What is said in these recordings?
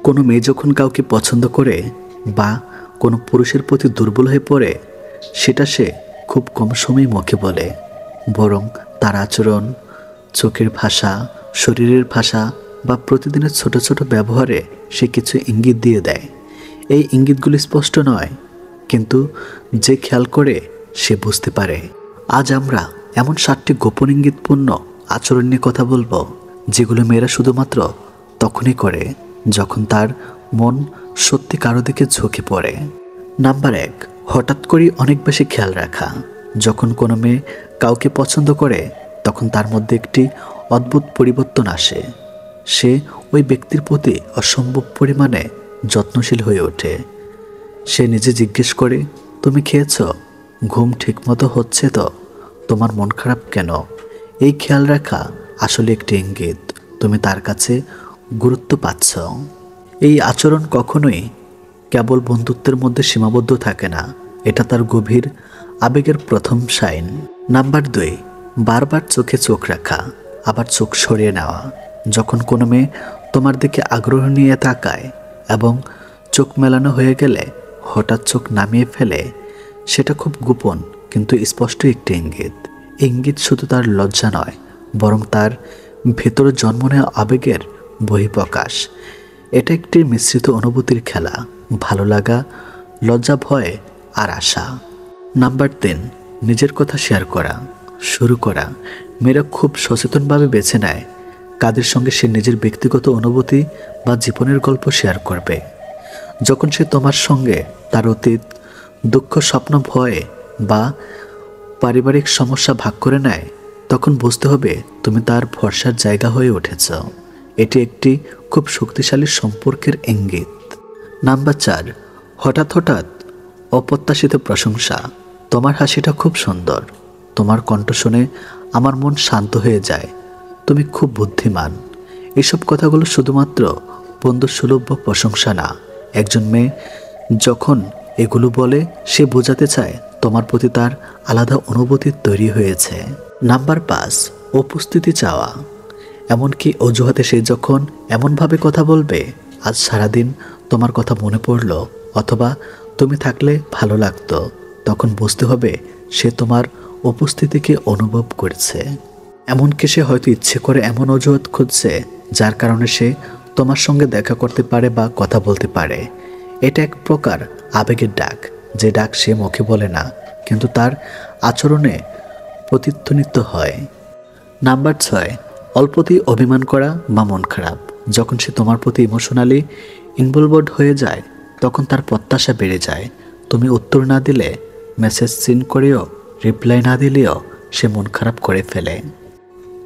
কোনো মেয়ে যখন কাউকে পছন্দ করে বা কোনো পুরুষের প্রতি দুর্বল হয়ে পড়ে, সেটা সে খুব কম সময় মুখে বলে, বরং তার আচরণ, চোখের ভাষা, শরীরের ভাষা বা প্রতিদিনের ছোট ছোট ব্যবহারে সে কিছু ইঙ্গিত দিয়ে দেয়। এই ইঙ্গিতগুলি স্পষ্ট নয়, কিন্তু যে খেয়াল করে সে বুঝতে পারে। আজ আমরা এমন 7টি গোপন ইঙ্গিতপূর্ণ আচরণ নিয়ে কথা বলবো, যেগুলো মেয়েরা শুধুমাত্র তখনই করে যখন তার মন সত্যি কারো দিকে ঝুঁকে পড়ে। নাম্বার 1, হঠাৎ করেই অনেক বেশি খেয়াল রাখা। যখন কোনো মেয়ে কাউকে পছন্দ করে, তখন তার মধ্যে একটি অদ্ভুত পরিবর্তন আসে। সে ওই ব্যক্তির প্রতি অসম্ভব পরিমাণে যত্নশীল হয়ে ওঠে। সে নিজে জিজ্ঞেস করে, তুমি খেয়েছ? ঘুম ঠিকমতো হচ্ছে তো? তোমার মন খারাপ কেন? এই খেয়াল রাখা আসলে একটি ইঙ্গিত তুমি তার কাছে গুরুত্ব পাচ্ছ। এই আচরণ কখনোই কেবল বন্ধুত্বের মধ্যে সীমাবদ্ধ থাকে না, এটা তার গভীর আবেগের প্রথম সাইন। নাম্বার 2, বারবার চোখে চোখ রাখা, আবার চোখ সরিয়ে নেওয়া। যখন কোনো মেয়ে তোমার দিকে আগ্রহ নিয়ে তাকায় এবং চোখ মেলানো হয়ে গেলে হঠাৎ চোখ নামিয়ে ফেলে, সেটা খুব গোপন কিন্তু স্পষ্ট একটি ইঙ্গিত। ইঙ্গিত শুধু তার লজ্জা নয়, বরং তার ভেতরে জন্ম নেওয়া আবেগের বহিঃপ্রকাশ। এটা একটি মিশ্রিত অনুভূতির খেলা, ভালো লাগা, লজ্জা, ভয় আর আশা। নাম্বার 3, নিজের কথা শেয়ার করা শুরু করা। মেয়েরা খুব সচেতনভাবে বেছে নেয় কাদের সঙ্গে সে নিজের ব্যক্তিগত অনুভূতি বা জীবনের গল্প শেয়ার করবে। যখন সে তোমার সঙ্গে তার অতীত, দুঃখ, স্বপ্ন, ভয় বা পারিবারিক সমস্যা ভাগ করে নেয়, তখন বুঝতে হবে তুমি তার ভরসার জায়গা হয়ে উঠেছ। এটি একটি খুব শক্তিশালী সম্পর্কের ইঙ্গিত। নাম্বার 4, হঠাৎ হঠাৎ অপ্রত্যাশিত প্রশংসা। তোমার হাসিটা খুব সুন্দর, তোমার কণ্ঠ শুনে আমার মন শান্ত হয়ে যায়, তুমি খুব বুদ্ধিমান। এসব কথাগুলো শুধুমাত্র বন্ধুসুলভ প্রশংসা না। একজন মেয়ে যখন এগুলো বলে, সে বোঝাতে চায় তোমার প্রতি তার আলাদা অনুভূতি তৈরি হয়েছে। নাম্বার 5, উপস্থিতি চাওয়া। এমনকি অজুহাতে সে যখন এমনভাবে কথা বলবে, আজ সারাদিন তোমার কথা মনে পড়ল অথবা তুমি থাকলে ভালো লাগতো, তখন বুঝতে হবে সে তোমার উপস্থিতিকে অনুভব করছে। এমনকি সে হয়তো ইচ্ছে করে এমন অজুহাত খুঁজছে যার কারণে সে তোমার সঙ্গে দেখা করতে পারে বা কথা বলতে পারে। এটা এক প্রকার আবেগের ডাক, যে ডাক সে মুখে বলে না, কিন্তু তার আচরণে প্রতিধ্বনিত হয়। নাম্বার 6, অল্পতেই অভিমান করা বা মন খারাপ। যখন সে তোমার প্রতি ইমোশনালি ইনভলভড হয়ে যায়, তখন তার প্রত্যাশা বেড়ে যায়। তুমি উত্তর না দিলে, মেসেজ সিন করেও রিপ্লাই না দিলেও সে মন খারাপ করে ফেলে।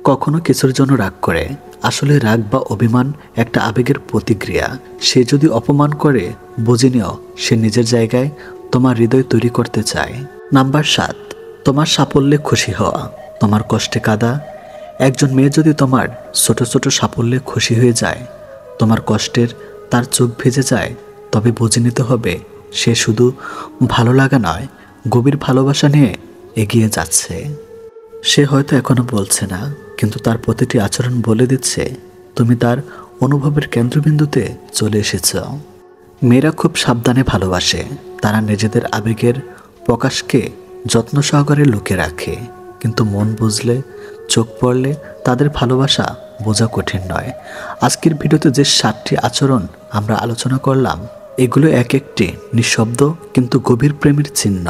কখনো কিছুর জন্য রাগ করে, আসলে রাগ বা অভিমান একটা আবেগের প্রতিক্রিয়া। সে যদি অপমান করে, বুঝে নিও সে নিজের জায়গায় তোমার হৃদয় তৈরি করতে চায়। নাম্বার 7, তোমার সাফল্যে খুশি হওয়া, তোমার কষ্টে কাঁদা। একজন মেয়ে যদি তোমার ছোট ছোট সাফল্যে খুশি হয়ে যায়, তোমার কষ্টের তার চোখ ভেজে যায়, তবে বুঝে নিতে হবে সে শুধু ভালো লাগা নয়, গভীর ভালোবাসা নিয়ে এগিয়ে যাচ্ছে। সে হয়তো এখনো বলছে না, কিন্তু তার প্রতিটি আচরণ বলে দিচ্ছে তুমি তার অনুভবের কেন্দ্রবিন্দুতে চলে এসেছ। মেয়েরা খুব সাবধানে ভালোবাসে, তারা নিজেদের আবেগের প্রকাশকে যত্ন সহকারে লুকিয়ে রাখে, কিন্তু মন বুঝলে, চোখ পড়লে তাদের ভালোবাসা বোঝা কঠিন নয়। আজকের ভিডিওতে যে 7টি আচরণ আমরা আলোচনা করলাম, এগুলো এক একটি নিঃশব্দ কিন্তু গভীর প্রেমের চিহ্ন।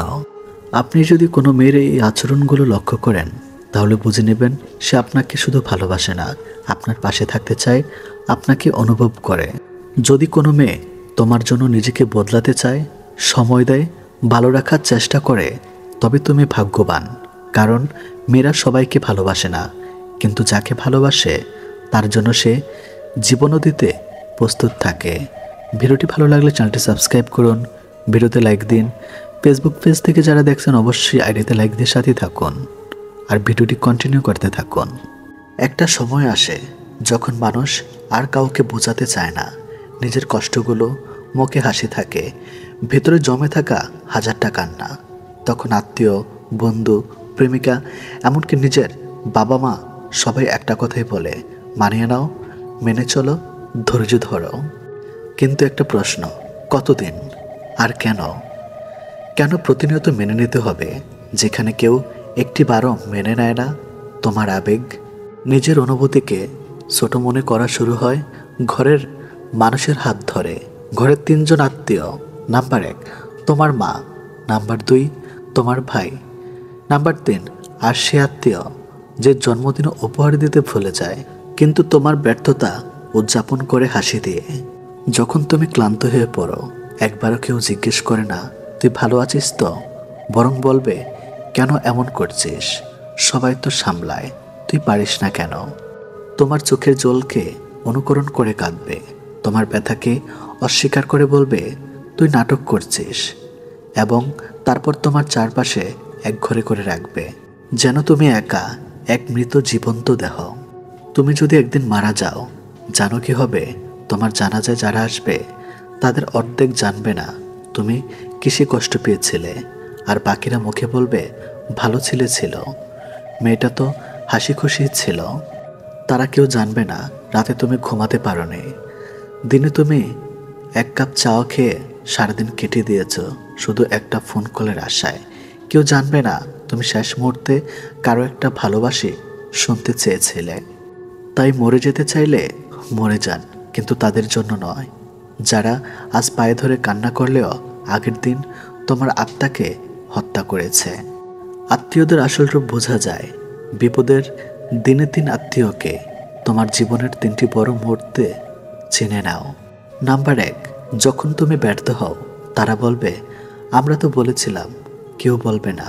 আপনি যদি কোনো মেয়ের এই আচরণগুলো লক্ষ্য করেন, তাহলে বুঝে নেবেন সে আপনাকে শুধু ভালোবাসে না, আপনার পাশে থাকতে চায়, আপনাকে অনুভব করে। যদি কোনো মেয়ে তোমার জন্য নিজেকে বদলাতে চায়, সময় দেয়, ভালো রাখার চেষ্টা করে, তবে তুমি ভাগ্যবান। কারণ মেয়েরা সবাইকে ভালোবাসে না, কিন্তু যাকে ভালোবাসে তার জন্য সে জীবনও দিতে প্রস্তুত থাকে। ভিডিওটি ভালো লাগলে চ্যানেলটি সাবস্ক্রাইব করুন, ভিডিওতে লাইক দিন। ফেসবুক পেজ থেকে যারা দেখছেন অবশ্যই আইডিতে লাইক দিয়ে সাথে থাকুন আর ভিডিওটি কন্টিনিউ করতে থাকুন। একটা সময় আসে যখন মানুষ আর কাউকে বোঝাতে চায় না, নিজের কষ্টগুলো, মুখে হাসি থাকে, ভেতরে জমে থাকা হাজারটা কান্না। তখন আত্মীয়, বন্ধু, প্রেমিকা, এমনকি নিজের বাবা মা সবাই একটা কথাই বলে, মানিয়ে নাও, মেনে চলো, ধৈর্য ধরো। কিন্তু একটা প্রশ্ন, কতদিন আর কেন? কেন প্রতিনিয়ত মেনে নিতে হবে যেখানে কেউ একটিবারও মেনে নেয় না তোমার আবেগ? নিজের অনুভূতিকে ছোট মনে করা শুরু হয় ঘরের মানুষের হাত ধরে। ঘরের 3জন আত্মীয়, নাম্বার 1 তোমার মা, নাম্বার 2 তোমার ভাই, নাম্বার 3 আর সে আত্মীয় যে জন্মদিন উপহার দিতে ভুলে যায় কিন্তু তোমার ব্যর্থতা উদযাপন করে হাসি দিয়ে। যখন তুমি ক্লান্ত হয়ে পড়ো, একবারও কেউ জিজ্ঞেস করে না তুই ভালো আছিস তো, বরং বলবে কেন এমন করছিস, সবাই তো সামলায়, তুই পারিস না কেন? তোমার চোখের জলকে অনুকরণ করে কাঁদবে, তোমার ব্যথাকে অস্বীকার করে বলবে তুই নাটক করছিস, এবং তারপর তোমার চারপাশে একঘরে করে রাখবে যেন তুমি একা, এক মৃত জীবন্ত দেহ। তুমি যদি একদিন মারা যাও, জানো কি হবে? তোমার জানাজায় যারা আসবে তাদের অর্ধেক জানবে না তুমি কিসে কষ্ট পেয়েছিলে, আর বাকিরা মুখে বলবে ভালো ছেলে ছিল, মেয়েটা তো হাসি খুশি ছিল। তারা কেউ জানবে না রাতে তুমি ঘুমাতে পারোনি, দিনে তুমি 1 কাপ চা খেয়ে সারাদিন কেটে দিয়েছ শুধু একটা ফোন কলের আশায়। কেউ জানবে না তুমি শেষ মুহূর্তে কারো একটা ভালোবাসি শুনতে চেয়েছিলে। তাই মরে যেতে চাইলে মরে যান, কিন্তু তাদের জন্য নয় যারা আজ পায়ে ধরে কান্না করলেও আগের দিন তোমার আত্মাকে হত্যা করেছে। আত্মীয়দের আসল রূপ বোঝা যায় বিপদের দিনে। 3 আত্মীয়কে তোমার জীবনের 3টি বড় মুহূর্তে চিনে নাও। নাম্বার 1 যখন তুমি ব্যর্থ হও, তারা বলবে আমরা তো বলেছিলাম। কেউ বলবে না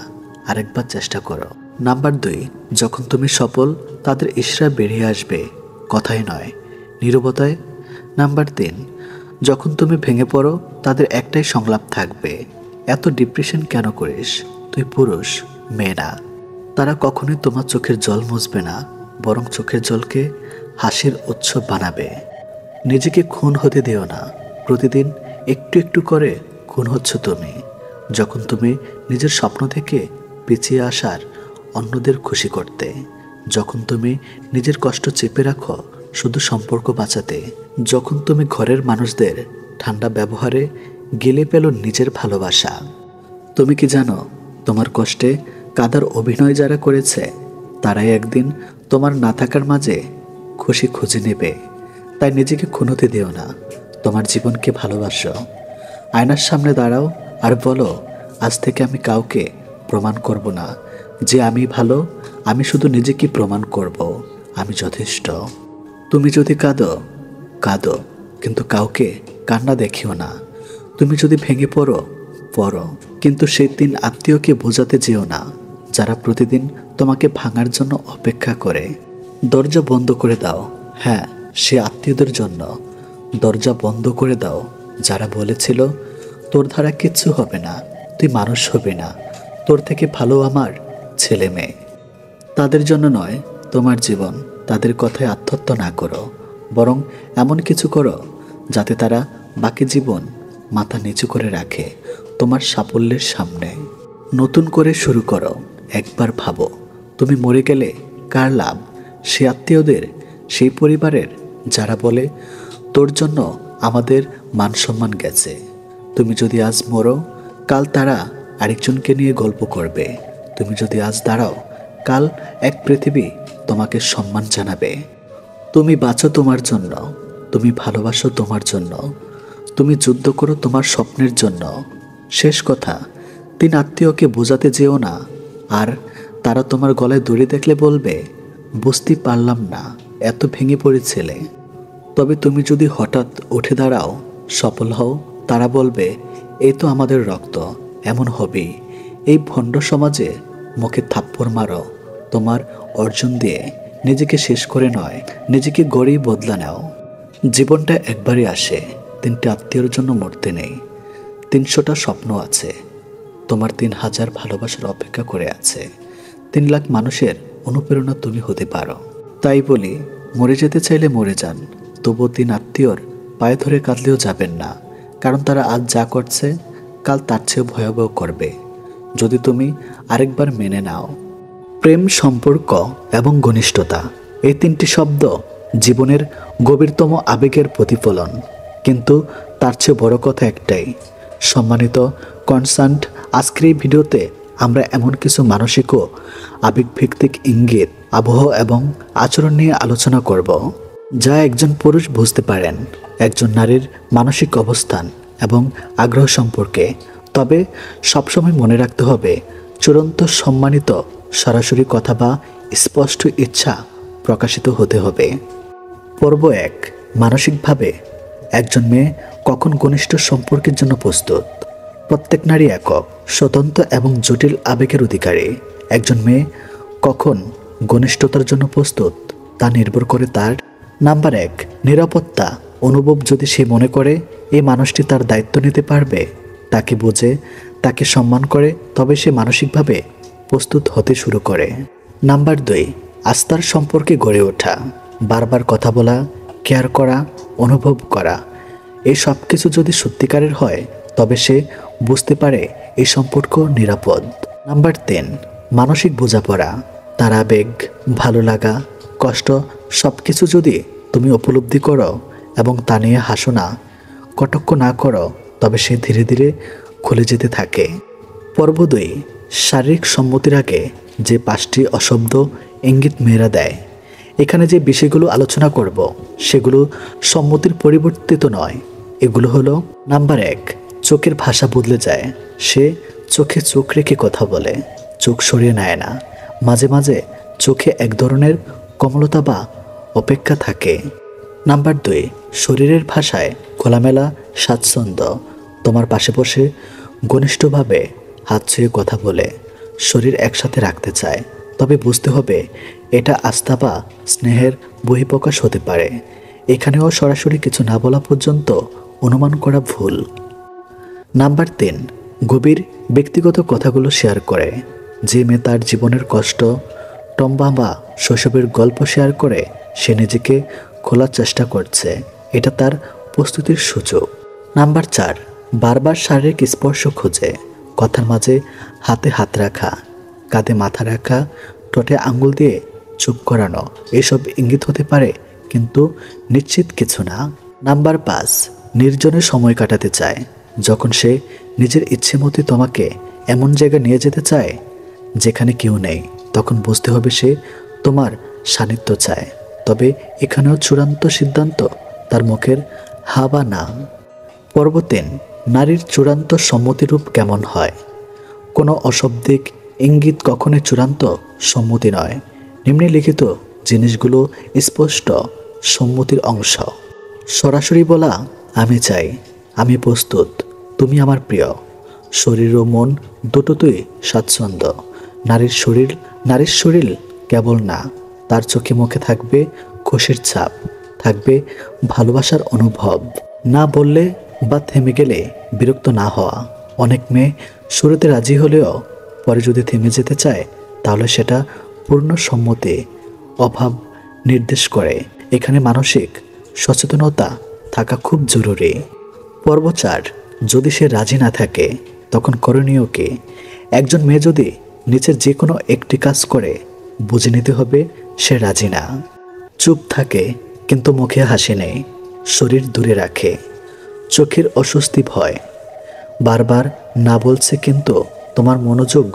আরেকবার চেষ্টা করো। নাম্বার 2 যখন তুমি সফল, তাদের ইশরা বেরিয়ে আসবে, কথাই নয়, নীরবতায়। নাম্বার 3 যখন তুমি ভেঙে পড়ো, তাদের একটাই সংলাপ থাকবে, এত ডিপ্রেশন কেন করিস, তুই পুরুষ, মেয়ে না। তারা কখনোই তোমার চোখের জল মুছবে না, বরং চোখের জলকে হাসির উৎসব বানাবে। নিজেকে খুন হতে দিও না, প্রতিদিন একটু একটু করে খুন হচ্ছ তুমি। যখন তুমি নিজের স্বপ্ন থেকে পিছিয়ে আসার অন্যদের খুশি করতে, যখন তুমি নিজের কষ্ট চেপে রাখো শুধু সম্পর্ক বাঁচাতে, যখন তুমি ঘরের মানুষদের ঠান্ডা ব্যবহারে গিলে পেল নিজের ভালোবাসা। তুমি কি জানো তোমার কষ্টে কাদার অভিনয় যারা করেছে তারাই একদিন তোমার না থাকার মাঝে খুশি খুঁজে নেবে। তাই নিজেকে খুন হতে দিও না, তোমার জীবনকে ভালোবাসো। আয়নার সামনে দাঁড়াও আর বলো আজ থেকে আমি কাউকে প্রমাণ করব না যে আমি ভালো, আমি শুধু নিজেকে প্রমাণ করব আমি যথেষ্ট। তুমি যদি কাঁদো কাঁদো, কিন্তু কাউকে কান্না দেখিও না। তুমি যদি ভেঙে পড়ো পড়ো, কিন্তু সেই 3 আত্মীয়কে বোঝাতে যেও না যারা প্রতিদিন তোমাকে ভাঙার জন্য অপেক্ষা করে। দরজা বন্ধ করে দাও, হ্যাঁ সে আত্মীয়দের জন্য। দরজা বন্ধ করে দাও যারা বলেছিল তোর দ্বারা কিচ্ছু হবে না, তুই মানুষ হবে না, তোর থেকে ভালো আমার ছেলে মেয়ে। তাদের জন্য নয় তোমার জীবন, তাদের কথায় আত্মহত্যা না করো, বরং এমন কিছু করো যাতে তারা বাকি জীবন মাথা নিচু করে রাখে তোমার সাফল্যের সামনে। নতুন করে শুরু করো। একবার ভাবো তুমি মরে গেলে কার লাভ? সে আত্মীয়দের, সেই পরিবারের যারা বলে তোর জন্য আমাদের মান সম্মান গেছে। তুমি যদি আজ মরো, কাল তারা আরেকজনকে নিয়ে গল্প করবে। তুমি যদি আজ দাঁড়াও, কাল এক পৃথিবী তোমাকে সম্মান জানাবে। তুমি বাঁচো তোমার জন্য, তুমি ভালোবাসো তোমার জন্য, তুমি যুদ্ধ করো তোমার স্বপ্নের জন্য। শেষ কথা, 3 আত্মীয়কে বোঝাতে যেও না, আর তারা তোমার গলায় দড়ি দেখলে বলবে বুঝতে পারলাম না এত ভেঙে পড়েছিলে। তবে তুমি যদি হঠাৎ উঠে দাঁড়াও, সফল হও, তারা বলবে এই তো আমাদের রক্ত, এমন হবেই। এই ভণ্ড সমাজে মুখে থাপ্পড় মারো তোমার অর্জন দিয়ে, নিজেকে শেষ করে নয়, নিজেকে গড়েই বদলা নাও। জীবনটা একবারই আসে, 3টে আত্মীয়র জন্য মরতে নেই। 300টা স্বপ্ন আছে, তোমার 3000 ভালোবাসার অপেক্ষা করে আছে। 3 লাখ মানুষের অনুপ্রেরণা তুমি হতে পারো। তাই বলি মরে যেতে চাইলে মরে যান, তবুও 3 আত্মীয়র পায়ে ধরে কাঁদলেও যাবেন না, কারণ তারা আজ যা করছে কাল তার চেয়েও ভয়াবহ করবে যদি তুমি আরেকবার মেনে নাও। প্রেম, সম্পর্ক এবং ঘনিষ্ঠতা, এই 3টি শব্দ জীবনের গভীরতম আবেগের প্রতিফলন। কিন্তু তার চেয়ে বড় কথা একটাই, সম্মানিত কনসার্ট, আজকের এই ভিডিওতে আমরা এমন কিছু মানসিক ও আবেগভিত্তিক ইঙ্গিত, আবহ এবং আচরণ নিয়ে আলোচনা করব, যা একজন পুরুষ বুঝতে পারেন একজন নারীর মানসিক অবস্থান এবং আগ্রহ সম্পর্কে। তবে সবসময় মনে রাখতে হবে, চূড়ান্ত সম্মানিত সরাসরি কথা বা স্পষ্ট ইচ্ছা প্রকাশিত হতে হবে। পর্ব 1, মানসিকভাবে একজন মেয়ে কখন ঘনিষ্ঠ সম্পর্কের জন্য প্রস্তুত। প্রত্যেক নারী একক, স্বতন্ত্র এবং জটিল আবেগের অধিকারী। একজন মেয়ে কখন ঘনিষ্ঠতার জন্য প্রস্তুত তা নির্ভর করে তার নাম্বার 1, নিরাপত্তা অনুভব। যদি সে মনে করে এই মানুষটি তার দায়িত্ব নিতে পারবে, তাকে বোঝে, তাকে সম্মান করে, তবে সে মানসিকভাবে প্রস্তুত হতে শুরু করে। নাম্বার 2, আস্থার সম্পর্কে গড়ে ওঠা, বারবার কথা বলা, কেয়ার করা, অনুভব করা, এই সব কিছু যদি সত্যিকারের হয় তবে সে বুঝতে পারে এই সম্পর্ক নিরাপদ। নাম্বার 3, মানসিক বোঝাপড়া, তার আবেগ, ভালো লাগা, কষ্ট সব কিছু যদি তুমি উপলব্ধি করো এবং তা নিয়ে হাসো না, কটাক্ষ না করো, তবে সে ধীরে ধীরে খুলে যেতে থাকে। পর্ব 2, শারীরিক সম্মতির আগে যে 5টি অশব্দ ইঙ্গিত মেয়েরা দেয়। এখানে যে বিষয়গুলো আলোচনা করব সেগুলো সম্মতির পরিবর্তিত নয়। এগুলো হলো, নাম্বার 1, চোখের ভাষা বদলে যায়। সে চোখে চোখ রেখে কথা বলে, চোখ সরিয়ে নেয় না। মাঝে মাঝে চোখে এক ধরনের কোমলতা বা অপেক্ষা থাকে। নাম্বার 2, শরীরের ভাষায় খোলামেলা স্বাচ্ছন্দ্য, তোমার পাশে বসে ঘনিষ্ঠভাবে হাত ছুঁয়ে কথা বলে, শরীর একসাথে রাখতে চায়। তবে বুঝতে হবে এটা আস্থা বা স্নেহের বহিঃপ্রকাশ হতে পারে। এখানেও সরাসরি কিছু না বলা পর্যন্ত অনুমান করা ভুল। নাম্বার 3, গভীর ব্যক্তিগত কথাগুলো শেয়ার করে। যে মেয়ে তার জীবনের কষ্ট, টম্বা বা শৈশবের গল্প শেয়ার করে, সে নিজেকে খোলার চেষ্টা করছে, এটা তার প্রস্তুতির সূচক। নাম্বার 4, বারবার শারীরিক স্পর্শ খোঁজে, কথার মাঝে হাতে হাত রাখা, কাঁধে মাথা রাখা, ঠোঁটে আঙ্গুল দিয়ে চুপ করানো, এসব ইঙ্গিত হতে পারে কিন্তু নিশ্চিত কিছু না। নাম্বার 5, নির্জনে সময় কাটাতে চায়। যখন সে নিজের ইচ্ছে মতো তোমাকে এমন জায়গায় নিয়ে যেতে চায় যেখানে কেউ নেই, তখন বুঝতে হবে সে তোমার সান্নিধ্য চায়। তবে এখানেও চূড়ান্ত সিদ্ধান্ত তার মুখের হা বা না। পর্ব 3, নারীর চূড়ান্ত সম্মতিরূপ কেমন হয়। কোনো অশব্দিক ইঙ্গিত কখনোই চূড়ান্ত সম্মতি নয়। নিম্নলিখিত জিনিসগুলো স্পষ্ট সম্মতির অংশ। সরাসরি বলা, আমি চাই, আমি প্রস্তুত, তুমি আমার প্রিয়। শরীর ও মন দুটোতেই স্বাচ্ছন্দ্য। নারীর শরীর কেবল না, তার চোখে মুখে থাকবে খুশির ছাপ, থাকবে ভালোবাসার অনুভব। না বললে বা থেমে গেলে বিরক্ত না হওয়া। অনেক মেয়ে শুরুতে রাজি হলেও পরে যদি থেমে যেতে চায় তাহলে সেটা পূর্ণ সম্মতি অভাব নির্দেশ করে। এখানে মানসিক সচেতনতা থাকা খুব জরুরি। পর্ব 4, যদি সে রাজি না থাকে তখন করণীয় কি। একজন মেয়ে যদি নিচের যে কোনো একটি কাজ করে, বুঝে নিতে হবে সে রাজি না। চুপ থাকে কিন্তু মুখে হাসি নেই, শরীর দূরে রাখে, চোখের অস্বস্তি ভয়, বারবার না বলছে কিন্তু তোমার মনোযোগ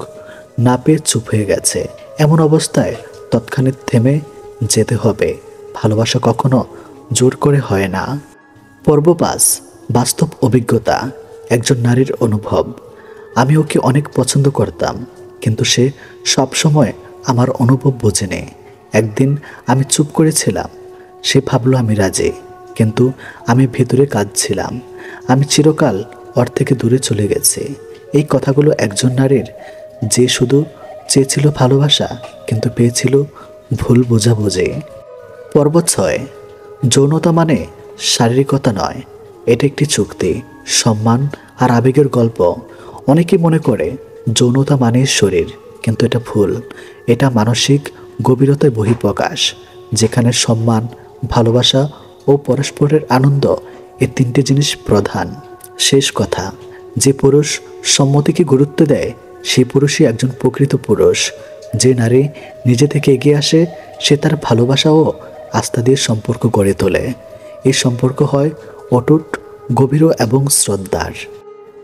না পেয়ে চুপ হয়ে গেছে। এমন অবস্থায় তৎক্ষণাৎ থেমে যেতে হবে। ভালোবাসা কখনো জোর করে হয় না। পর্ব 5, বাস্তব অভিজ্ঞতা, একজন নারীর অনুভব। আমি ওকে অনেক পছন্দ করতাম কিন্তু সে সব সময় আমার অনুভব বোঝেনি। একদিন আমি চুপ করেছিলাম, সে ভাবলো আমি রাজি, কিন্তু আমি ভেতরে কাঁদছিলাম। আমি চিরকাল ওর থেকে দূরে চলে গেছি। এই কথাগুলো একজন নারীর যে শুধু চেয়েছিল ভালোবাসা কিন্তু পেয়েছিল ভুল বোঝাবুঝি। পর্ব 6, যৌনতা মানে শারীরিকতা নয়, এটা একটি চুক্তি, সম্মান আর আবেগের গল্প। অনেকে মনে করে যৌনতা মানে শরীর, কিন্তু এটা ভুল। এটা মানসিক গভীরতায় বহিঃপ্রকাশ, যেখানে সম্মান, ভালোবাসা ও পরস্পরের আনন্দ, এই 3টে জিনিস প্রধান। শেষ কথা, যে পুরুষ সম্মতিকে গুরুত্ব দেয় সেই পুরুষই একজন প্রকৃত পুরুষ। যে নারী নিজে থেকে এগিয়ে আসে সে তার ভালোবাসা ও আস্থা দিয়ে সম্পর্ক গড়ে তোলে। এই সম্পর্ক হয় অটুট গভীর এবং শ্রদ্ধার।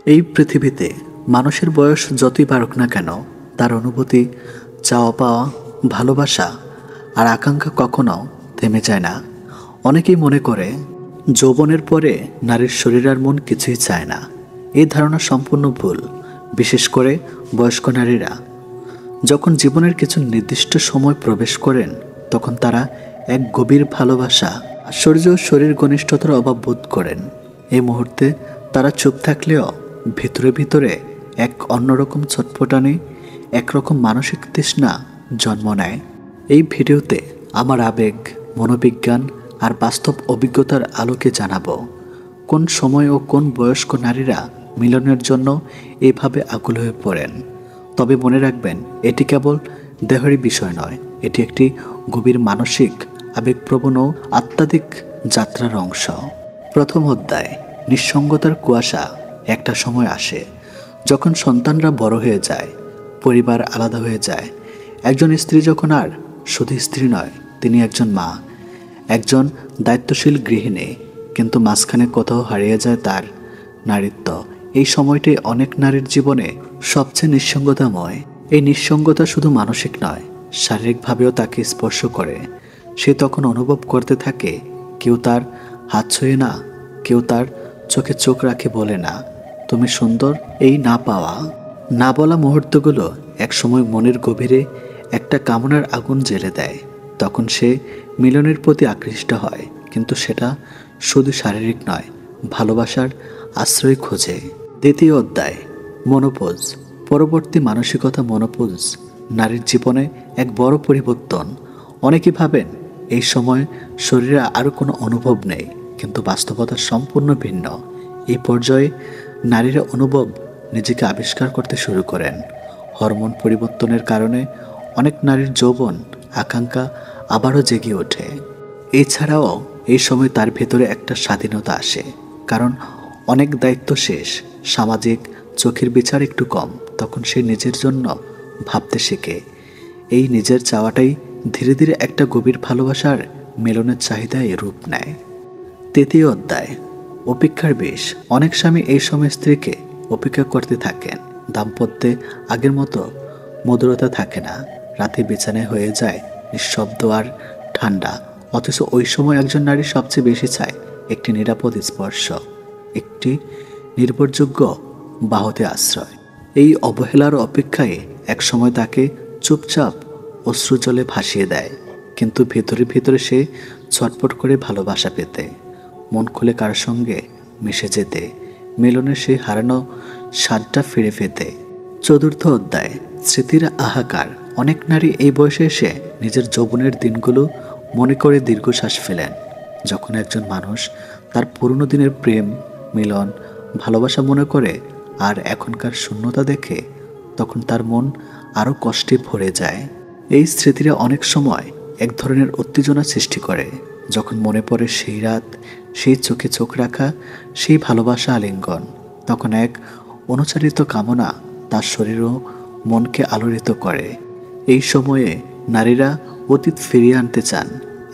এই পৃথিবীতে মানুষের বয়স যতই বাড়ুক না কেন, তার অনুভূতি, চাওয়া পাওয়া, ভালোবাসা আর আকাঙ্ক্ষা কখনো থেমে যায় না। অনেকেই মনে করে যৌবনের পরে নারীর শরীর আর মন কিছুই চায় না। এই ধারণা সম্পূর্ণ ভুল। বিশেষ করে বয়স্ক নারীরা যখন জীবনের কিছু নির্দিষ্ট সময় প্রবেশ করেন, তখন তারা এক গভীর ভালোবাসা, আশ্চর্য শরীর ঘনিষ্ঠতার অভাব বোধ করেন। এই মুহূর্তে তারা চুপ থাকলেও ভিতরে ভিতরে এক অন্যরকম ছটফটানি, একরকম মানসিক তৃষ্ণা জন্ম নেয়। এই ভিডিওতে আমার আবেগ, মনোবিজ্ঞান আর বাস্তব অভিজ্ঞতার আলোকে জানাবো কোন সময় ও কোন বয়স্ক নারীরা মিলনের জন্য এইভাবে আকুল হয়ে পড়েন। তবে মনে রাখবেন, এটি কেবল দেহেরই বিষয় নয়, এটি একটি গভীর মানসিক, আবেগপ্রবণ ও আত্মাত্মিক যাত্রার অংশ। প্রথম অধ্যায়, নিঃসঙ্গতার কুয়াশা। একটা সময় আসে যখন সন্তানরা বড় হয়ে যায়, পরিবার আলাদা হয়ে যায়। একজন স্ত্রী যখন আর শুধু স্ত্রী নয়, তিনি একজন মা, একজন দায়িত্বশীল গৃহিণী। কিন্তু মাঝখানে কোথাও হারিয়ে যায় তার নারীত্ব। এই সময়টি অনেক নারীর জীবনে সবচেয়ে নিঃসঙ্গতাময়। এই নিঃসঙ্গতা শুধু মানসিক নয়, শারীরিকভাবেও তাকে স্পর্শ করে। সে তখন অনুভব করতে থাকে, কেউ তার হাত ছুঁয়ে না, কেউ তার চোখে চোখ রাখে বলে না তুমি সুন্দর। এই না পাওয়া, না বলা মুহূর্তগুলো একসময় মনের গভীরে একটা কামনার আগুন জ্বেলে দেয়। তখন সে মিলনের প্রতি আকৃষ্ট হয়, কিন্তু সেটা শুধু শারীরিক নয়, ভালোবাসার আশ্রয় খোঁজে। দ্বিতীয় অধ্যায়, মনোপোজ। পরবর্তী মানসিকতা মনোপোজ নারীর জীবনে এক বড় পরিবর্তন। অনেকে ভাবেন এই সময় শরীরে আরও কোনো অনুভব নেই, কিন্তু বাস্তবতা সম্পূর্ণ ভিন্ন। এই পর্যায়ে নারীরা অনুভব, নিজেকে আবিষ্কার করতে শুরু করেন। হরমোন পরিবর্তনের কারণে অনেক নারীর যৌবন আকাঙ্ক্ষা আবারও জেগে ওঠে। এছাড়াও এই সময় তার ভেতরে একটা স্বাধীনতা আসে, কারণ অনেক দায়িত্ব শেষ, সামাজিক চোখের বিচার একটু কম। তখন সে নিজের জন্য ভাবতে শেখে। এই নিজের চাওয়াটাই ধীরে ধীরে একটা গভীর ভালোবাসার মিলনের চাহিদায় রূপ নেয়। তৃতীয় অধ্যায়, অপেক্ষার বিষ। অনেক স্বামী এই সময় স্ত্রীকে অপেক্ষা করতে থাকেন। দাম্পত্যে আগের মতো মধুরতা থাকে না। রাতে বিছানায় হয়ে যায় নিঃশব্দ আর ঠান্ডা। অথচ ওই সময় একজন নারী সবচেয়ে বেশি চায় একটি নিরাপদ স্পর্শ, একটি নির্ভরযোগ্য বাহুতে আশ্রয়। এই অবহেলার অপেক্ষায় একসময় তাকে চুপচাপ অশ্রুজলে ভাসিয়ে দেয়, কিন্তু ভেতরে ভেতরে সে ছটফট করে ভালোবাসা পেতে, মন খুলে কার সঙ্গে মিশে যেতে, মিলনের সেই হারানো স্বাদটা ফিরে পেতে। চতুর্থ অধ্যায়, স্মৃতির হাহাকার। অনেক নারী এই বয়সে এসে নিজের যৌবনের দিনগুলো মনে করে দীর্ঘশ্বাস ফেলেন। যখন একজন মানুষ তার পুরনো দিনের প্রেম, মিলন, ভালোবাসা মনে করে আর এখনকার শূন্যতা দেখে, তখন তার মন আরও কষ্টে ভরে যায়। এই স্মৃতিরা অনেক সময় এক ধরনের উত্তেজনা সৃষ্টি করে। যখন মনে পড়ে সেই রাত, সেই চোখে চোখ রাখা, সেই ভালোবাসা আলিঙ্গন, তখন এক অনুচারিত কামনা তার শরীর ও মনকে আলোড়িত করে। এই সময়ে নারীরা অতীত ফিরিয়ে আনতে চান,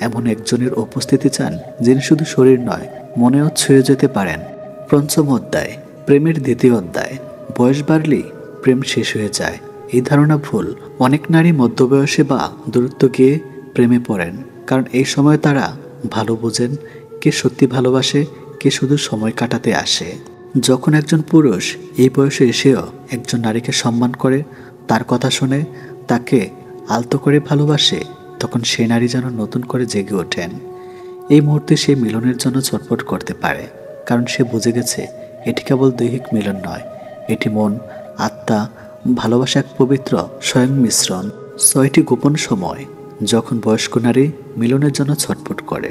এমন একজনের উপস্থিতি চান যিনি শুধু শরীর নয়, মনেও ছুঁয়ে যেতে পারেন। পঞ্চম অধ্যায়, প্রেমের দ্বিতীয় অধ্যায়। বয়স বাড়লেই প্রেম শেষ হয়ে যায়, এই ধারণা ভুল। অনেক নারী মধ্যবয়সে বা দূরত্ব গিয়ে প্রেমে পড়েন, কারণ এই সময় তারা ভালো বোঝেন কে সত্যি ভালোবাসে, কে শুধু সময় কাটাতে আসে। যখন একজন পুরুষ এই বয়সে এসেও একজন নারীকে সম্মান করে, তার কথা শুনে, তাকে আলতো করে ভালোবাসে, তখন সেই নারী যেন নতুন করে জেগে ওঠেন। এই মুহূর্তে সে মিলনের জন্য ছটফট করতে পারে, কারণ সে বুঝে গেছে এটি কেবল দৈহিক মিলন নয়, এটি মন, আত্মা, ভালোবাসা এক পবিত্র স্বয়ং মিশ্রণ। 6টি গোপন সময় যখন বয়স্ক নারী মিলনের জন্য ছটফট করে।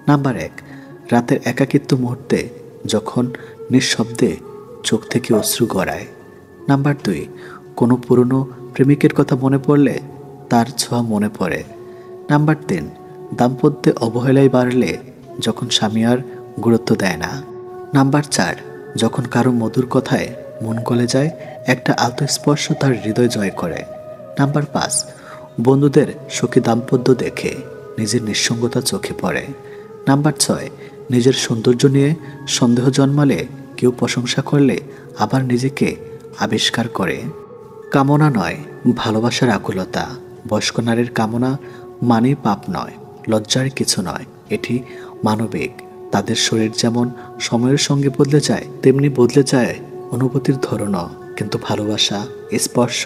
নাম্বার 1, রাতের একাকিত্ব মুহূর্তে যখন নিঃশব্দে চোখ থেকে অশ্রু গড়ায়। নাম্বার 2, কোনো পুরনো প্রেমিকের কথা মনে পড়লে তার ছোঁয়া মনে পড়ে। নাম্বার 3, দাম্পত্যে অবহেলায় বাড়লে যখন স্বামী আর গুরুত্ব দেয় না। নাম্বার 4, যখন কারো মধুর কথায় মন গলে যায়, একটা আলতো স্পর্শ তার হৃদয় জয় করে। নাম্বার 5, বন্ধুদের সুখী দাম্পত্য দেখে নিজের নিঃসঙ্গতা চোখে পড়ে। নাম্বার 6, নিজের সৌন্দর্য নিয়ে সন্দেহ জন্মালে, কেউ প্রশংসা করলে আবার নিজেকে আবিষ্কার করে। কামনা নয়, ভালোবাসার আকুলতা। বয়স্ক নারীর কামনা মানেই পাপ নয়, লজ্জার কিছু নয়, এটি মানবিক। তাদের শরীর যেমন সময়ের সঙ্গে বদলে যায়, তেমনি বদলে যায় অনুভূতির ধরনও। কিন্তু ভালোবাসা, স্পর্শ,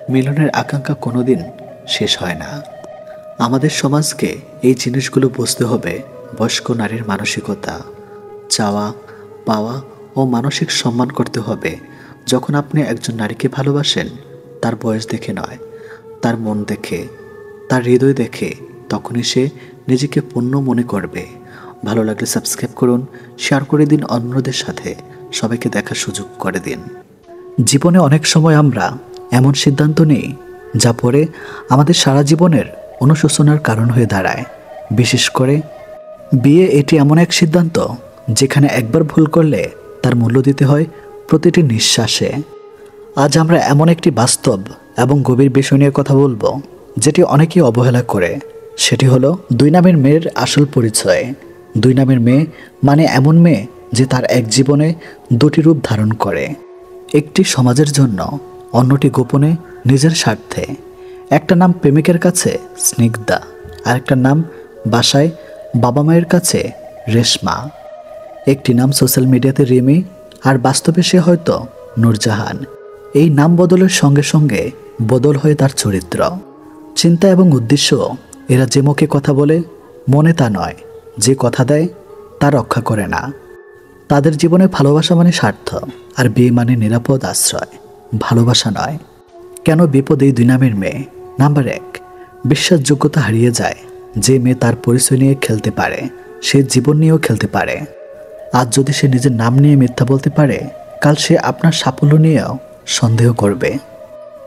মিলনের আকাঙ্ক্ষা কোনোদিন শেষ হয় না। আমাদের সমাজকে এই জিনিসগুলো বুঝতে হবে। বয়স্ক নারীর মানসিকতা, চাওয়া পাওয়া ও মানসিক সম্মান করতে হবে। যখন আপনি একজন নারীকে ভালোবাসেন, তার বয়স দেখে নয়, তার মন দেখে, তার হৃদয় দেখে, তখনই সে নিজেকে পূর্ণ মনে করবে। ভালো লাগলে সাবস্ক্রাইব করুন, শেয়ার করে দিন অন্যদের সাথে, সবাইকে দেখার সুযোগ করে দিন। জীবনে অনেক সময় আমরা এমন সিদ্ধান্ত নিই যা পরে আমাদের সারা জীবনের অনুশোচনার কারণ হয়ে দাঁড়ায়। বিশেষ করে বিয়ে এটি এমন এক সিদ্ধান্ত যেখানে একবার ভুল করলে তার মূল্য দিতে হয় প্রতিটি নিঃশ্বাসে। আজ আমরা এমন একটি বাস্তব এবং গভীর বিষয় নিয়ে কথা বলবো, যেটি অনেকেই অবহেলা করে। সেটি হলো দুই নামের মেয়ের আসল পরিচয়। দুই নামের মেয়ে মানে এমন মেয়ে যে তার এক জীবনে দুটি রূপ ধারণ করে, একটি সমাজের জন্য, অন্যটি গোপনে নিজের স্বার্থে। একটা নাম প্রেমিকের কাছে স্নিগ্ধা, আরেকটা নাম বাসায় বাবা মায়ের কাছে রেশমা। একটি নাম সোশ্যাল মিডিয়াতে রিমি, আর বাস্তবে সে হয়তো নূরজাহান। এই নাম বদলের সঙ্গে সঙ্গে বদল হয় তার চরিত্র, চিন্তা এবং উদ্দেশ্য। এরা যে মুখে কথা বলে, মনে তা নয়। যে কথা দেয় তা রক্ষা করে না। তাদের জীবনে ভালোবাসা মানে স্বার্থ, আর বিয়ে মানে নিরাপদ আশ্রয়, ভালোবাসা নয়। কেন বিপদ এই দুই নামের মেয়ে? নাম্বার 1, বিশ্বাসযোগ্যতা হারিয়ে যায়। যে মেয়ে তার পরিচয় নিয়ে খেলতে পারে, সে জীবন নিয়েও খেলতে পারে। আজ যদি সে নিজের নাম নিয়ে মিথ্যা বলতে পারে, কাল সে আপনার সাফল্য নিয়েও সন্দেহ করবে।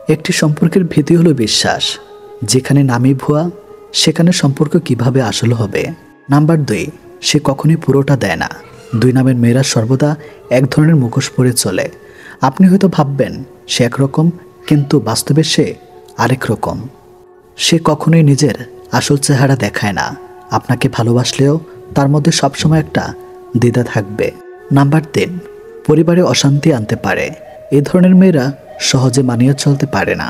একটি সম্পর্কের ভিত্তি হলো বিশ্বাস। যেখানে নামই ভুয়া, সেখানে সম্পর্ক কিভাবে আসল হবে? নাম্বার 2, সে কখনই পুরোটা দেয় না। দুই নামের মেয়েরা সর্বদা এক ধরনের মুখোশ পরে চলে। আপনি হয়তো ভাববেন সে একরকম, কিন্তু বাস্তবে সে আরেক রকম। সে কখনোই নিজের আসল চেহারা দেখায় না। আপনাকে ভালোবাসলেও তার মধ্যে সবসময় একটা দ্বিধা থাকবে। নাম্বার 3, পরিবারে অশান্তি আনতে পারে। এই ধরনের মেয়েরা সহজে মানিয়ে চলতে পারে না,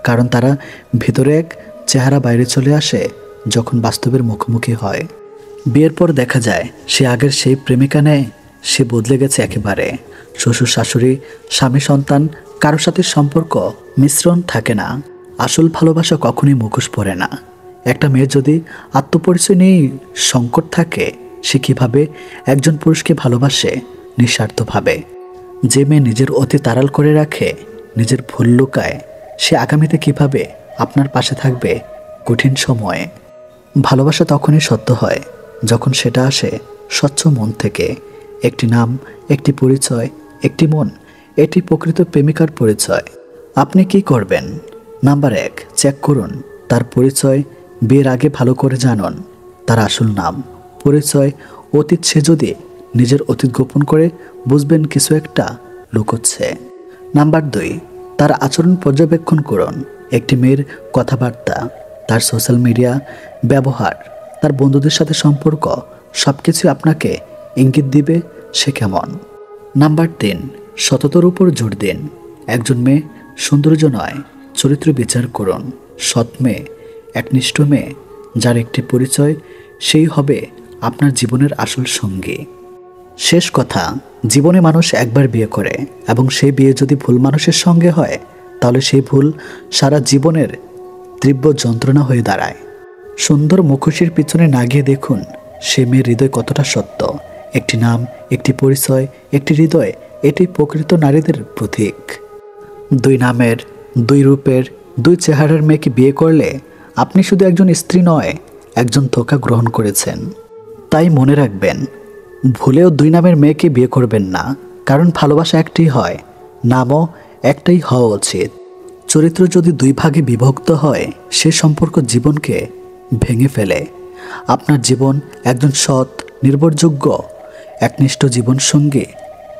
কারণ তারা ভিতরে এক চেহারা বাইরে চলে আসে যখন বাস্তবের মুখোমুখি হয়। বিয়ের পর দেখা যায় সে আগের সেই প্রেমিকা নেই, সে বদলে গেছে একেবারে। শ্বশুর শাশুড়ি, স্বামী সন্তান, কারোর সাথে সম্পর্ক মিশ্রণ থাকে না। আসল ভালোবাসা কখনই মুখোশ পরে না। একটা মেয়ে যদি আত্মপরিচয় নিয়ে সংকট থাকে, সে কীভাবে একজন পুরুষকে ভালোবাসে নিঃস্বার্থভাবে? যে মেয়ে নিজের অতীত আড়াল করে রাখে, নিজের ভুল লুকায়, সে আগামীতে কিভাবে আপনার পাশে থাকবে কঠিন সময়ে? ভালোবাসা তখনই সত্য হয় যখন সেটা আসে স্বচ্ছ মন থেকে। একটি নাম, একটি পরিচয়, একটি মন, এটি প্রকৃত প্রেমিকার পরিচয়। আপনি কি করবেন? নাম্বার 1, চেক করুন তার পরিচয়। বিয়ের আগে ভালো করে জানুন তার আসল নাম, পরিচয়, অতীত। সে যদি নিজের অতীত গোপন করে, বুঝবেন কিছু একটা লুকোচ্ছে। নাম্বার 2, তার আচরণ পর্যবেক্ষণ করুন। একটি মেয়ের কথাবার্তা, তার সোশ্যাল মিডিয়া ব্যবহার, তার বন্ধুদের সাথে সম্পর্ক, সব কিছু আপনাকে ইঙ্গিত দিবে সে কেমন। নাম্বার 3, সততার উপর জোর দিন। একজন মেয়ে সৌন্দর্য নয়, চরিত্র বিচার করুন। সৎ মেয়ে, একনিষ্ঠ মেয়ে, যার একটি পরিচয়, সেই হবে আপনার জীবনের আসল সঙ্গী। শেষ কথা, জীবনে মানুষ একবার বিয়ে করে, এবং সেই বিয়ে যদি ভুল মানুষের সঙ্গে হয়, তাহলে সেই ভুল সারা জীবনের তীব্র যন্ত্রণা হয়ে দাঁড়ায়। সুন্দর মুখোশের পিছনে না গিয়ে দেখুন সে মেয়ের হৃদয় কতটা সত্য। একটি নাম, একটি পরিচয়, একটি হৃদয়, এটি প্রকৃত নারীদের প্রতীক। দুই নামের, দুই রূপের, দুই চেহারার মেয়েকে বিয়ে করলে আপনি শুধু একজন স্ত্রী নয়, একজন ধোঁকা গ্রহণ করেছেন। তাই মনে রাখবেন, ভুলেও দুই নামের মেয়েকে বিয়ে করবেন না, কারণ ভালোবাসা একটাই হয়, নামও একটাই হওয়া উচিত। চরিত্র যদি দুই ভাগে বিভক্ত হয়, সে সম্পর্ক জীবনকে ভেঙে ফেলে। আপনার জীবন একজন সৎ, নির্ভরযোগ্য, একনিষ্ঠ জীবনসঙ্গী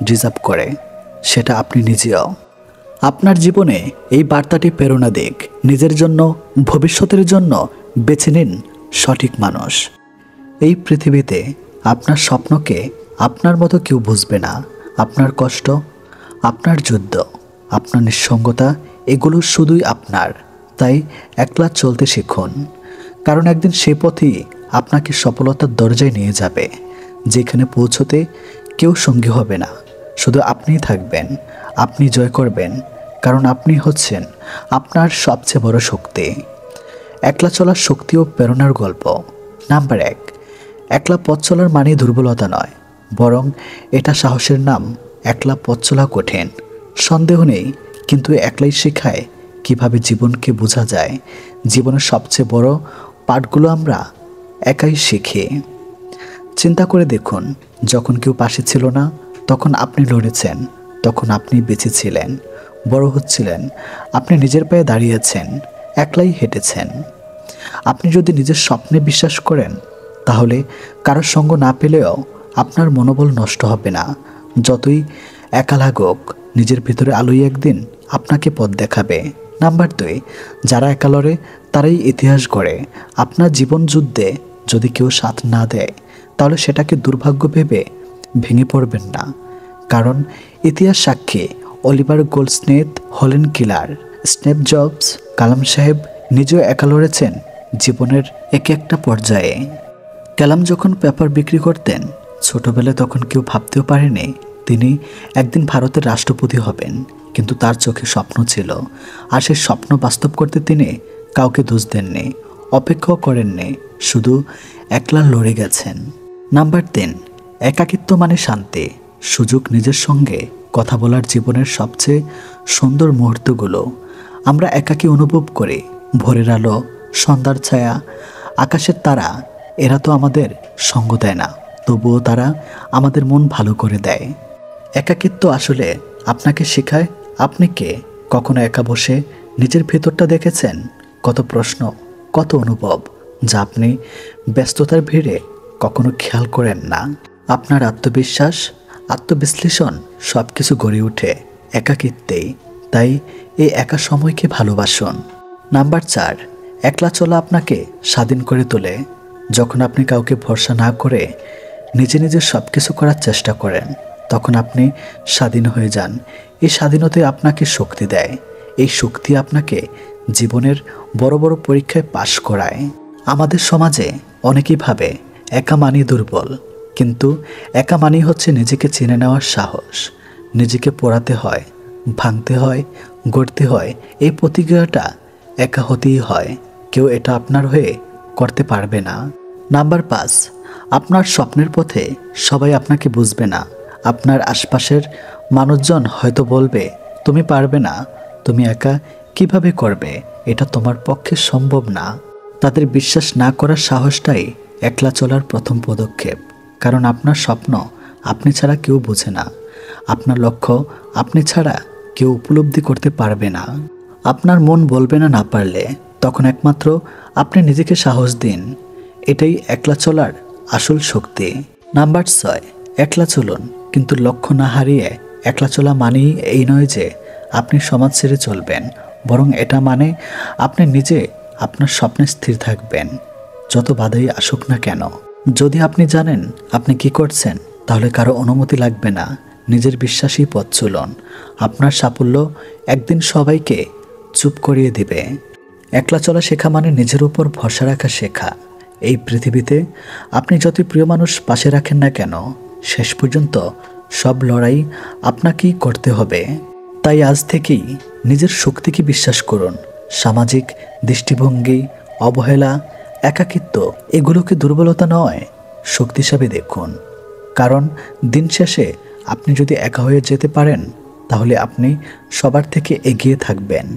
ডিজার্ভ করে, সেটা আপনি নিজেও। আপনার জীবনে এই বার্তাটি প্রেরণা দিক। নিজের জন্য, ভবিষ্যতের জন্য বেছে নিন সঠিক মানুষ। এই পৃথিবীতে আপনার স্বপ্নকে আপনার মতো কেউ বুঝবে না। আপনার কষ্ট, আপনার যুদ্ধ, আপনার নিঃসঙ্গতা, এগুলো শুধুই আপনার। তাই একলা চলতে শিখুন, কারণ একদিন সে পথই আপনাকে সফলতার দরজায় নিয়ে যাবে, যেখানে পৌঁছতে কেউ সঙ্গী হবে না, শুধু আপনিই থাকবেন। আপনি জয় করবেন, কারণ আপনি হচ্ছেন আপনার সবচেয়ে বড় শক্তি। একলা চলার শক্তি ও প্রেরণার গল্প। নাম্বার 1, একলা পথ চলার মানে দুর্বলতা নয়, বরং এটা সাহসের নাম। একলা পথ চলা কঠিন, সন্দেহ নেই, কিন্তু একলাই শেখায় কিভাবে জীবনকে বোঝা যায়। জীবনের সবচেয়ে বড় পাঠগুলো আমরা একাই শিখি। চিন্তা করে দেখুন, যখন কেউ পাশে ছিল না, তখন আপনি লড়েছেন, তখন আপনি বেঁচে ছিলেন, বড় হচ্ছিলেন, আপনি নিজের পায়ে দাঁড়িয়েছেন, একলাই হেঁটেছেন। আপনি যদি নিজের স্বপ্নে বিশ্বাস করেন, তাহলে কারোর সঙ্গ না পেলেও আপনার মনোবল নষ্ট হবে না। যতই একা লাগুক, নিজের ভিতরে আলোই একদিন আপনাকে পথ দেখাবে। নাম্বার 2, যারা একা লড়ে তারাই ইতিহাস গড়ে। আপনার জীবন যুদ্ধে যদি কেউ সাথ না দেয়, তাহলে সেটাকে দুর্ভাগ্য ভেবে ভেঙে পড়বেন না, কারণ ইতিহাস সাক্ষী অলিভার গোল্ডস্মিথ হলেন কিলার। স্নেপ জবস, কালাম সাহেব নিজেও একা লড়েছেন জীবনের এক একটা পর্যায়ে। কালাম যখন পেপার বিক্রি করতেন ছোটবেলায়, তখন কেউ ভাবতেও পারেনি তিনি একদিন ভারতের রাষ্ট্রপতি হবেন, কিন্তু তার চোখে স্বপ্ন ছিল, আর সেই স্বপ্ন বাস্তব করতে তিনি কাউকে দোষ দেননি, অপেক্ষাও করেননি, শুধু একলা লড়ে গেছেন। নাম্বার 3, একাকিত্ব মানে শান্তি, সুযোগ নিজের সঙ্গে কথা বলার জীবনের সবচেয়ে সুন্দর মুহূর্তগুলো আমরা একাকী অনুভব করি। ভোরের আলো, সন্ধ্যার ছায়া, আকাশের তারা, এরা তো আমাদের সঙ্গ দেয় না, তবুও তারা আমাদের মন ভালো করে দেয়। একাকিত্ব আসলে আপনাকে শেখায় আপনি কে। কখনো একা বসে নিজের ভেতরটা দেখেছেন? কত প্রশ্ন, কত অনুভব, যা আপনি ব্যস্ততার ভিড়ে কখনো খেয়াল করেন না। আপনার আত্মবিশ্বাস, আত্মবিশ্লেষণ সব কিছু গড়ে ওঠে একাকিত্বেই। তাই এই একা সময়কে ভালোবাসুন। নাম্বার 4, একলা চলা আপনাকে স্বাধীন করে তোলে। যখন আপনি কাউকে ভরসা না করে নিজে নিজে সব কিছু করার চেষ্টা করেন, তখন আপনি স্বাধীন হয়ে যান। এই স্বাধীনতাই আপনাকে শক্তি দেয়। এই শক্তি আপনাকে জীবনের বড় বড় পরীক্ষায় পাশ করায়। আমাদের সমাজে অনেকেই ভাবে একা মানেই দুর্বল, কিন্তু একা মানেই হচ্ছে নিজেকে চিনে নেওয়ার সাহস। নিজেকে পোড়াতে হয়, ভাঙতে হয়, গড়তে হয়, এই প্রতিক্রিয়াটা একা হতেই হয়। কেউ এটা আপনার হয়ে করতে পারবে না। নাম্বার 5, আপনার স্বপ্নের পথে সবাই আপনাকে বুঝবে না। আপনার আশপাশের মানুষজন হয়তো বলবে, তুমি পারবে না, তুমি একা কিভাবে করবে, এটা তোমার পক্ষে সম্ভব না। তাদের বিশ্বাস না করার সাহসটাই একলা চলার প্রথম পদক্ষেপ, কারণ আপনার স্বপ্ন আপনি ছাড়া কেউ বোঝে না। আপনার লক্ষ্য আপনি ছাড়া কেউ উপলব্ধি করতে পারবে না। আপনার মন বলবে না না পারলে, তখন একমাত্র আপনি নিজেকে সাহস দিন। এটাই একলা চলার আসল শক্তি। নাম্বার 6, একলা চলুন, কিন্তু লক্ষ্য না হারিয়ে। একলা চলা মানেই এই নয় যে আপনি সমাজ ছেড়ে চলবেন, বরং এটা মানে আপনি নিজে আপনার স্বপ্নে স্থির থাকবেন, যত বাধাই আসুক না কেন। যদি আপনি জানেন আপনি কি করছেন, তাহলে কারো অনুমতি লাগবে না। নিজের বিশ্বাসী পথ চলুন। আপনার সাফল্য একদিন সবাইকে চুপ করিয়ে দিবে। একলা চলা শেখা মানে নিজের উপর ভরসা রাখা শেখা। এই পৃথিবীতে আপনি যতই প্রিয় মানুষ পাশে রাখেন না কেন, শেষ পর্যন্ত সব লড়াই আপনাকেই করতে হবে। তাই আজ থেকেই নিজের শক্তিকে বিশ্বাস করুন। সামাজিক দৃষ্টিভঙ্গি, অবহেলা, একাকিত্ব, এগুলোকে দুর্বলতা নয়, শক্তি হিসাবে দেখুন। কারণ দিন শেষে আপনি যদি একা হয়ে যেতে পারেন, তাহলে আপনি সবার থেকে এগিয়ে থাকবেন।